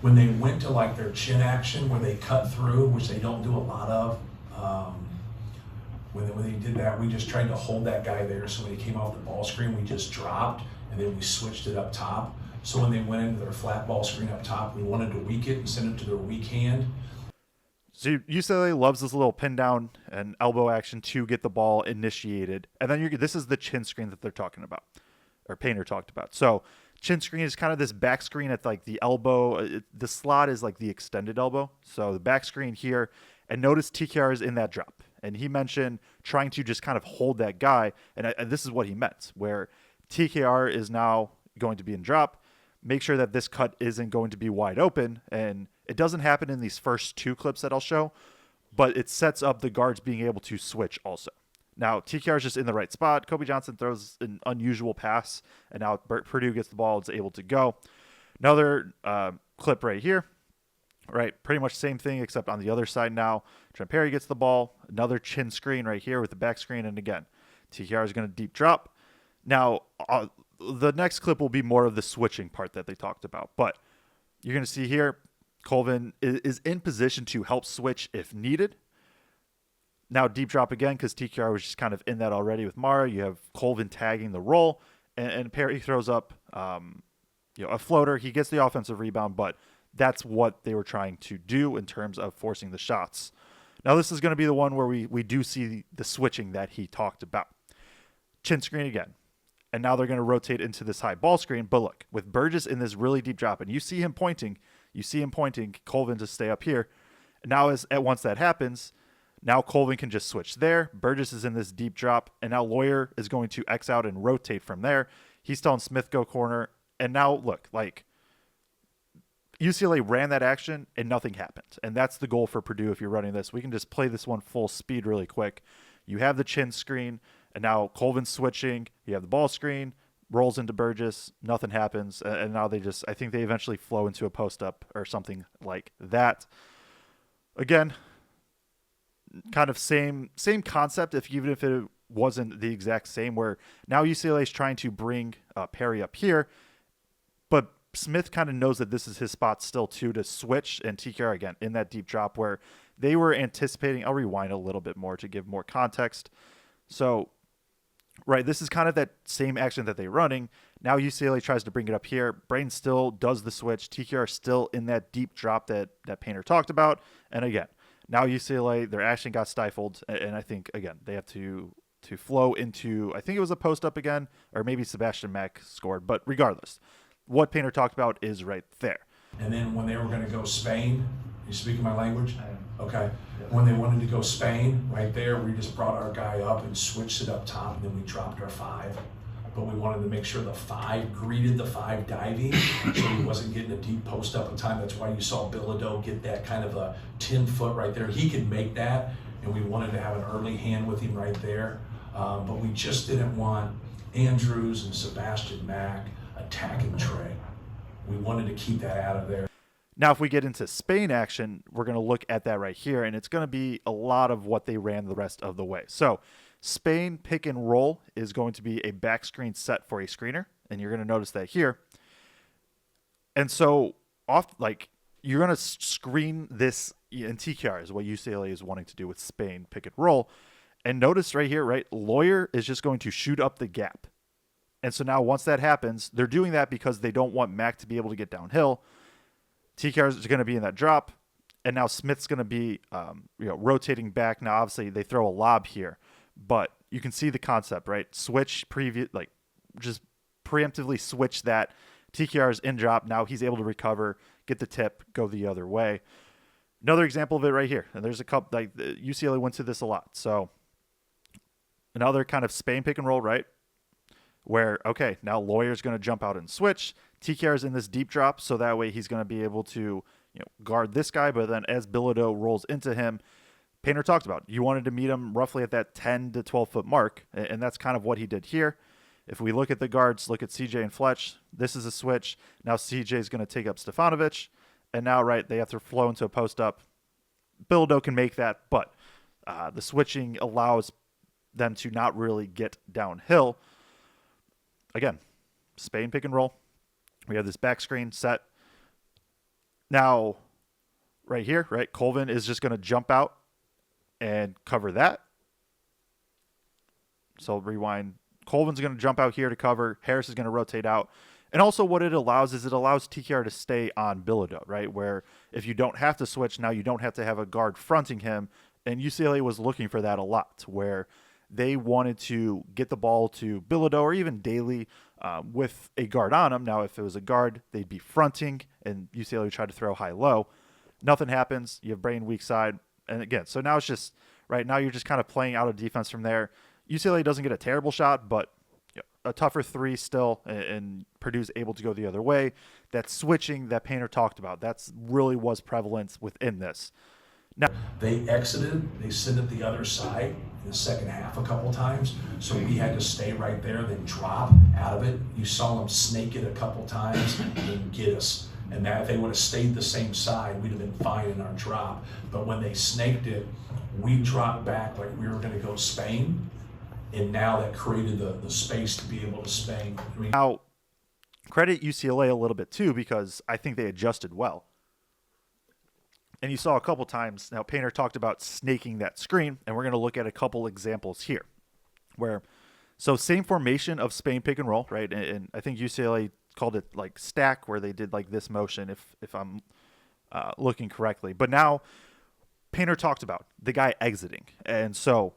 when they went to like their chin action where they cut through, which they don't do a lot of, when they did that, we just tried to hold that guy there. So when he came off the ball screen, we just dropped and then we switched it up top. So when they went into their flat ball screen up top, we wanted to weak it and send it to their weak hand. So UCLA loves this little pin down and elbow action to get the ball initiated. And then this is the chin screen that they're talking about, or Painter talked about. So chin screen is kind of this back screen at like the elbow. The slot is like the extended elbow. So the back screen here, and notice TKR is in that drop. And he mentioned trying to just kind of hold that guy. And this is what he meant, where TKR is now going to be in drop. Make sure that this cut isn't going to be wide open. And it doesn't happen in these first two clips that I'll show, but it sets up the guards being able to switch also. Now, TKR is just in the right spot. Kobe Johnson throws an unusual pass, and now Purdue gets the ball. It's able to go. Another clip right here. Right, pretty much same thing, except on the other side now. Trent Perry gets the ball. Another chin screen right here with the back screen. And again, TKR is going to deep drop. Now, the next clip will be more of the switching part that they talked about. But you're going to see here, Colvin is in position to help switch if needed. Now, deep drop again because TKR was just kind of in that already with Mara. You have Colvin tagging the roll. And Perry throws up a floater. He gets the offensive rebound, but that's what they were trying to do in terms of forcing the shots. Now, this is going to be the one where we do see the switching that he talked about. Chin screen again. And now they're going to rotate into this high ball screen. But look, with Burgess in this really deep drop, and you see him pointing, Colvin to stay up here. And now once that happens, now Colvin can just switch there. Burgess is in this deep drop, and now Lawyer is going to X out and rotate from there. He's telling Smith go corner. And now, look, like, UCLA ran that action and nothing happened. And that's the goal for Purdue if you're running this. We can just play this one full speed really quick. You have the chin screen, and now Colvin's switching. You have the ball screen, rolls into Burgess, nothing happens. And now I think they eventually flow into a post-up or something like that. Again, kind of same concept, even if it wasn't the exact same, where now UCLA is trying to bring Perry up here, but Smith kind of knows that this is his spot still too to switch, and TKR again in that deep drop where they were anticipating. I'll rewind a little bit more to give more context. So, right, this is kind of that same action that they're running. Now UCLA tries to bring it up here. Brain still does the switch. TKR still in that deep drop that Painter talked about. And again, now UCLA, their action got stifled, and I think again they have to flow into, I think it was a post up again, or maybe Sebastian Mack scored, but regardless, what Painter talked about is right there. And then when they were going to go Spain, you speaking my language? I am. Okay. When they wanted to go Spain, right there, we just brought our guy up and switched it up top, and then we dropped our 5. But we wanted to make sure the 5 greeted the 5 diving, so he wasn't getting a deep post up in time. That's why you saw Bilodeau get that kind of a 10-foot right there. He could make that, and we wanted to have an early hand with him right there. But we just didn't want Andrews and Sebastian Mack attacking Trey. We wanted to keep that out of there. Now, if we get into Spain action, we're going to look at that right here, and it's going to be a lot of what they ran the rest of the way. So Spain pick and roll is going to be a back screen set for a screener, and you're going to notice that here. And so you're going to screen this, and TKR is what UCLA is wanting to do with Spain pick and roll. And notice right here, right, Lawyer is just going to shoot up the gap. And so now once that happens, they're doing that because they don't want Mack to be able to get downhill. TKR is going to be in that drop, and now Smith's going to be rotating back. Now, obviously, they throw a lob here, but you can see the concept, right? Just preemptively switch that. TKR is in drop. Now he's able to recover, get the tip, go the other way. Another example of it right here, and there's a couple, like UCLA went to this a lot. So another kind of Spain pick and roll, right? Where, okay, now Lawyer's going to jump out and switch. TKR is in this deep drop, so that way he's going to be able to guard this guy. But then as Bilodeau rolls into him, Painter talked about, you wanted to meet him roughly at that 10 to 12-foot mark, and that's kind of what he did here. If we look at the guards, look at CJ and Fletch, this is a switch. Now CJ is going to take up Stefanovic, and now, right, they have to flow into a post-up. Bilodeau can make that, but the switching allows them to not really get downhill. Again, Spain pick and roll. We have this back screen set. Now, right here, right, Colvin is just going to jump out and cover that. So rewind. Colvin's going to jump out here to cover. Harris is going to rotate out. And also what it allows is it allows TKR to stay on Bilodeau, right? Where if you don't have to switch, now you don't have to have a guard fronting him. And UCLA was looking for that a lot, where they wanted to get the ball to Bilodeau or even Daly with a guard on him. Now, if it was a guard, they'd be fronting, and UCLA tried to throw high-low. Nothing happens. You have Brain weak side. And again, so now it's just, right, now you're just kind of playing out of defense from there. UCLA doesn't get a terrible shot, but a tougher three still, and Purdue's able to go the other way. That switching that Painter talked about, that's really was prevalent within this. Now, they exited, they sent it the other side in the second half a couple times, so we had to stay right there, then drop out of it. You saw them snake it a couple times and then get us. And that if they would have stayed the same side, we'd have been fine in our drop. But when they snaked it, we dropped back like we were going to go Spain. And now that created the space to be able to Spain. Now, credit UCLA a little bit too, because I think they adjusted well. And you saw a couple times, now Painter talked about snaking that screen, and we're going to look at a couple examples here. So same formation of Spain pick and roll, right? And I think UCLA called it like stack, where they did like this motion, if I'm looking correctly. But now Painter talked about the guy exiting. And so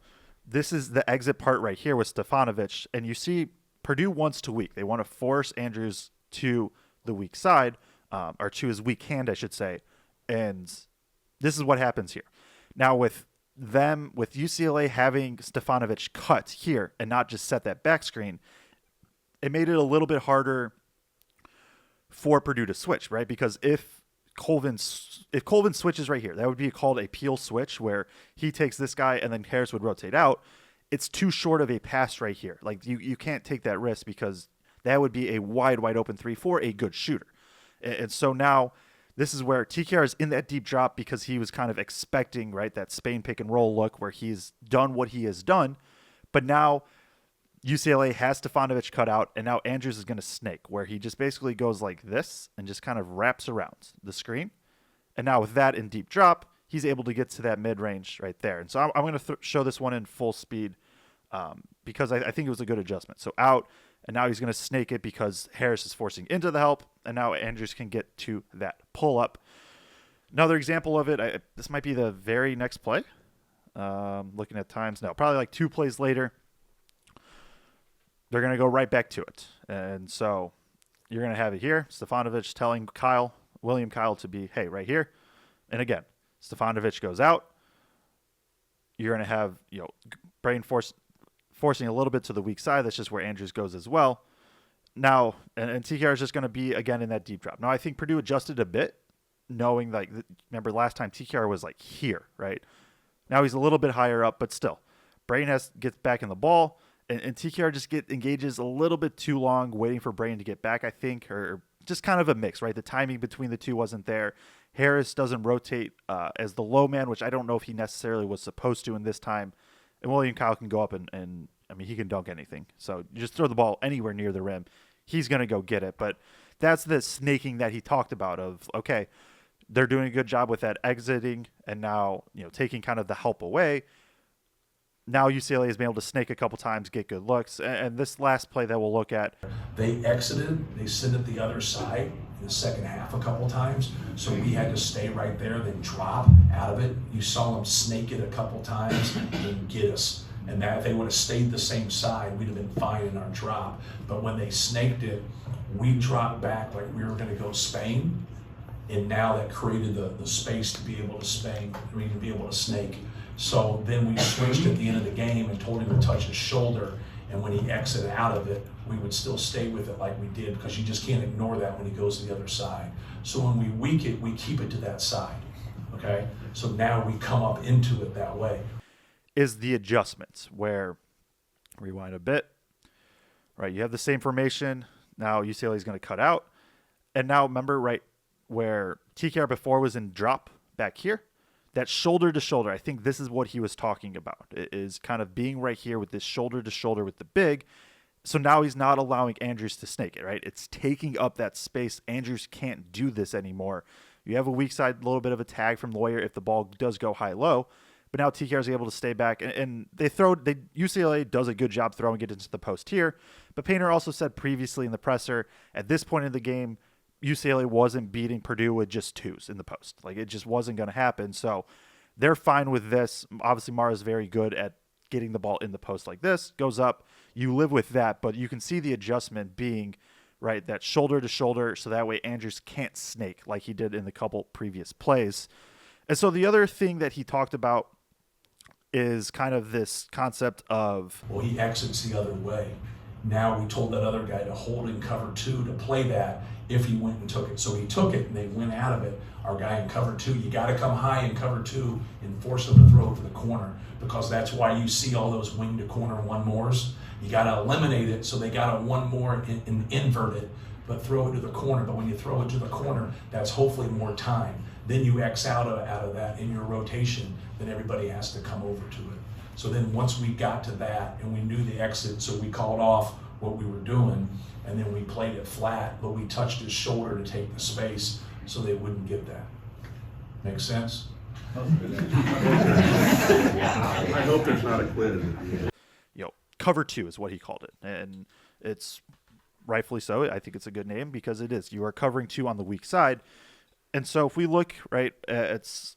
this is the exit part right here with Stefanovic. And you see Purdue wants to weak. They want to force Andrews to the weak side, or to his weak hand, I should say. And this is what happens here. Now with UCLA having Stefanovic cut here and not just set that back screen, it made it a little bit harder for Purdue to switch, right? Because if Colvin switches right here, that would be called a peel switch, where he takes this guy and then Harris would rotate out. It's too short of a pass right here. Like you can't take that risk, because that would be a wide open 3 for a good shooter. And so now this is where TKR is in that deep drop, because he was kind of expecting, right, that Spain pick and roll look where he's done what he has done. But now UCLA has Stefanovic cut out, and now Andrews is going to snake, where he just basically goes like this and just kind of wraps around the screen. And now with that in deep drop, he's able to get to that mid-range right there. And so I'm going to show this one in full speed, because I think it was a good adjustment. So out, and now he's going to snake it because Harris is forcing into the help, and now Andrews can get to that pull-up. Another example of it, this might be the very next play. Looking at times now, probably like 2 plays later, they're going to go right back to it. And so you're going to have it here. Stefanovic telling William Kyle to be, hey, right here. And again, Stefanovic goes out. You're going to have, Brain forcing a little bit to the weak side. That's just where Andrews goes as well. Now, and TKR is just going to be, again, in that deep drop. Now, I think Purdue adjusted a bit, knowing, like, remember last time TKR was, like, here, right? Now he's a little bit higher up, but still. Brain gets back in the ball, and TKR just engages a little bit too long, waiting for Brain to get back, I think, or just kind of a mix, right? The timing between the two wasn't there. Harris doesn't rotate as the low man, which I don't know if he necessarily was supposed to in this time. And William Kyle can go up and I mean, he can dunk anything. So you just throw the ball anywhere near the rim, he's going to go get it. But that's the snaking that he talked about of, okay, they're doing a good job with that exiting and now, taking kind of the help away. Now UCLA has been able to snake a couple times, get good looks. And this last play that we'll look at, they exited, they sent it the other side in the second half a couple times, so we had to stay right there, then drop out of it. You saw them snake it a couple times and then get us. And that if they would have stayed the same side, we'd have been fine in our drop. But when they snaked it, we dropped back like we were going to go Spain. And now that created the space to be able to to be able to snake. So then we switched at the end of the game and told him to touch his shoulder. And when he exited out of it, we would still stay with it like we did, because you just can't ignore that when he goes to the other side. So when we weak it, we keep it to that side. Okay? So now we come up into it that way. Is the adjustments where, rewind a bit, right? You have the same formation. Now UCLA is going to cut out. And now remember, right, where TKR before was in drop back here, that shoulder to shoulder, I think this is what he was talking about. It is kind of being right here with this shoulder to shoulder with the big. So now he's not allowing Andrews to snake it, right? It's taking up that space. Andrews can't do this anymore You have a weak side, a little bit of a tag from Lawyer if the ball does go high-low. But now TKR is able to stay back, and UCLA does a good job throwing it into the post here. But Painter also said previously in the presser, at this point in the game, UCLA wasn't beating Purdue with just twos in the post. Like, it just wasn't going to happen. So they're fine with this. Obviously, Mara's very good at getting the ball in the post like this. Goes up. You live with that, but you can see the adjustment being, right, that shoulder to shoulder, so that way Andrews can't snake like he did in the couple previous plays. And so the other thing that he talked about is kind of this concept of, well, he exits the other way. Now we told that other guy to hold in cover 2 to play that if he went and took it. So he took it and they went out of it. Our guy in cover 2, you got to come high in cover 2 and force him to throw it to the corner, because that's why you see all those wing to corner one mores. You got to eliminate it, so they got to one more and invert it, but throw it to the corner. But when you throw it to the corner, that's hopefully more time. Then you X out of that in your rotation, then everybody has to come over to it. So then once we got to that and we knew the exit, so we called off what we were doing, and then we played it flat, but we touched his shoulder to take the space so they wouldn't get that. Make sense? I hope there's not a quit at the end. Cover 2 is what he called it. And it's rightfully so. I think it's a good name because it is. You are covering 2 on the weak side. And so if we look, right, it's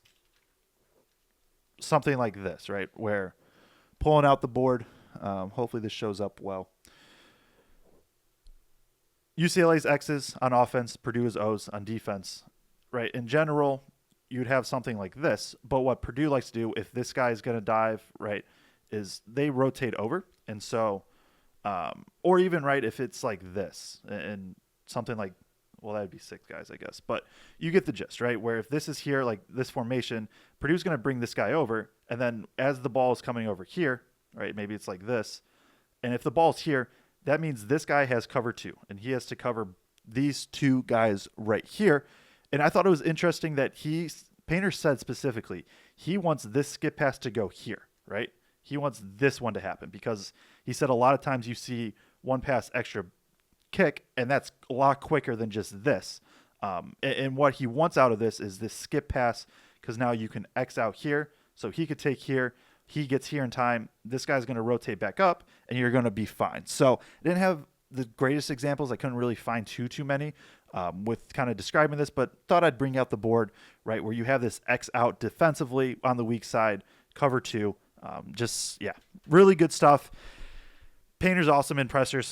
something like this, right, where pulling out the board, hopefully this shows up well. UCLA's X's on offense, Purdue's O's on defense, right? In general, you'd have something like this. But what Purdue likes to do, if this guy is going to dive, right, is they rotate over. And so, or even, right, if it's like this and something like, well, that would be 6 guys, I guess. But you get the gist, right? Where if this is here, like this formation, Purdue's going to bring this guy over. And then as the ball is coming over here, right, maybe it's like this. And if the ball's here, that means this guy has cover 2. And he has to cover these 2 guys right here. And I thought it was interesting that Painter said specifically, he wants this skip pass to go here, right? He wants this one to happen because he said a lot of times you see one pass extra kick, and that's a lot quicker than just this. And what he wants out of this is this skip pass, because now you can X out here. So he could take here. He gets here in time. This guy's going to rotate back up, and you're going to be fine. So I didn't have the greatest examples. I couldn't really find too many with kind of describing this, but thought I'd bring out the board, right, where you have this X out defensively on the weak side, cover 2. Really good stuff. Painter's awesome in pressers.